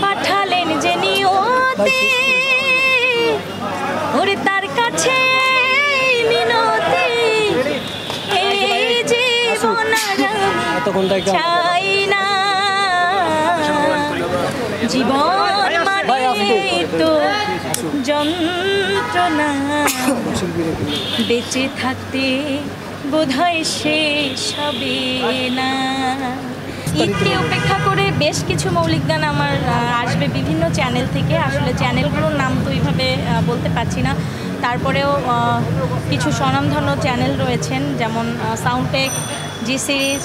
পাঠালেন যে নিয়তি ওরে তার কাছে মিনতি এই জীবন চাই না জীবন মানে তো যন্ত্রণা বেঁচে থাকতে বোধহয় শেষ হবে না। ঈদকে উপেক্ষা করে বেশ কিছু মৌলিক গান আমার আসবে বিভিন্ন চ্যানেল থেকে। আসলে চ্যানেলগুলোর নাম তো এইভাবে বলতে পারছি না, তারপরেও কিছু স্বনামধন্য চ্যানেল রয়েছেন যেমন সাউন্ডটেক, জি সিরিজ,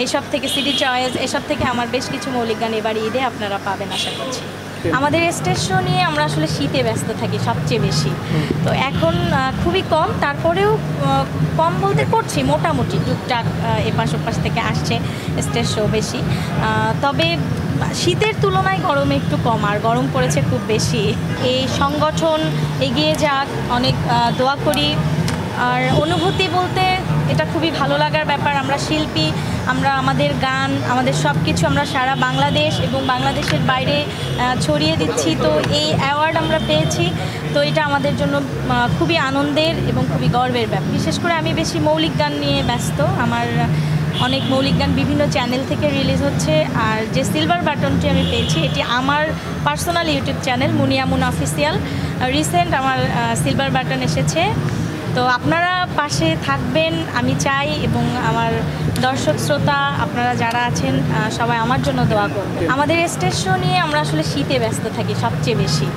এসব থেকে সিডি চয়েস, এসব থেকে আমার বেশ কিছু মৌলিক গান এবার ঈদে আপনারা পাবেন আশা করছি। আমাদের স্টেজ শো নিয়ে আমরা আসলে শীতে ব্যস্ত থাকি সবচেয়ে বেশি, তো এখন খুবই কম, তারপরেও কম বলতে করছি মোটামুটি টুকটাক এপাশ ওপাশ থেকে আসছে স্টেজ শো বেশি, তবে শীতের তুলনায় গরমে একটু কম, আর গরম পড়েছে খুব বেশি। এই সংগঠন এগিয়ে যাক, অনেক দোয়া করি। আর অনুভূতি বলতে এটা খুবই ভালো লাগার ব্যাপার। আমরা শিল্পী, আমরা আমাদের গান, আমাদের সব কিছু আমরা সারা বাংলাদেশ এবং বাংলাদেশের বাইরে ছড়িয়ে দিচ্ছি, তো এই অ্যাওয়ার্ড আমরা পেয়েছি, তো এটা আমাদের জন্য খুবই আনন্দের এবং খুবই গর্বের ব্যাপার। বিশেষ করে আমি বেশি মৌলিক গান নিয়ে ব্যস্ত, আমার অনেক মৌলিক গান বিভিন্ন চ্যানেল থেকে রিলিজ হচ্ছে। আর যে সিলভার বাটনটি আমি পেয়েছি এটি আমার পার্সোনাল ইউটিউব চ্যানেল মুনিয়া মুন অফিসিয়াল, রিসেন্ট আমার সিলভার বাটন এসেছে, তো আপনারা পাশে থাকবেন আমি চাই, এবং আমার দর্শক শ্রোতা আপনারা যারা আছেন সবাই আমার জন্য দোয়া করবেন। আমাদের স্টেজ শো নিয়ে আমরা আসলে শীতে ব্যস্ত থাকি সবচেয়ে বেশি,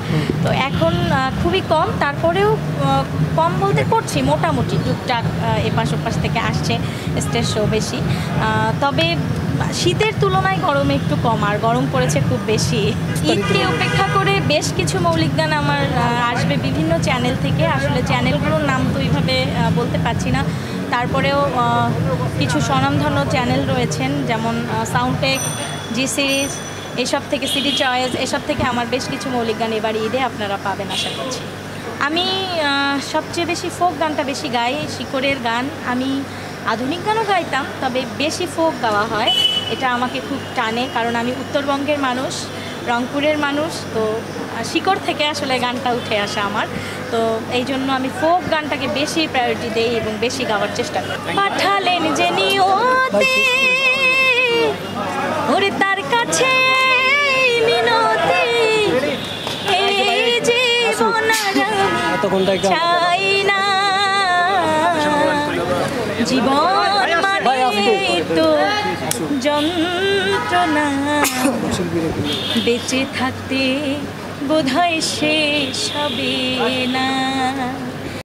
তো এখন খুবই কম, তারপরেও কম বলতে করছি মোটামুটি টুকটাক এপাশ ওপাশ থেকে আসছে স্টেজ শো বেশি, তবে শীতের তুলনায় গরমে একটু কম, আর গরম পড়েছে খুব বেশি। ঈদকে উপেক্ষা করে বেশ কিছু মৌলিক গান আমার আসবে বিভিন্ন চ্যানেল থেকে। আসলে চ্যানেলগুলোর নাম তো এইভাবে বলতে পারছি না, তারপরেও কিছু স্বনামধন্য চ্যানেল রয়েছেন যেমন সাউন্ডটেক, জি সিরিজ, এসব থেকে সিডি চয়েস, এসব থেকে আমার বেশ কিছু মৌলিক গান এবার ঈদে আপনারা পাবেন আশা করছি। আমি সবচেয়ে বেশি ফোক গানটা বেশি গাই, শিকড়ের গান। আমি আধুনিক গানও গাইতাম, তবে বেশি ফোক গাওয়া হয়, এটা আমাকে খুব টানে, কারণ আমি উত্তরবঙ্গের মানুষ, রংপুরের মানুষ, তো শিকড় থেকে আসলে গানটা উঠে আসা আমার, তো এই জন্য আমি ফোক গানটাকে বেশি প্রায়োরিটি দেই এবং বেশি গাওয়ার চেষ্টা করি। পাঠালেন যে নিয়তি ওরে তার কাছে মিনতি এই জীবন চাই না জীবন মানে তো যন্ত্রণা বেঁচে থাকতে বোধহয় শেষ হবে না।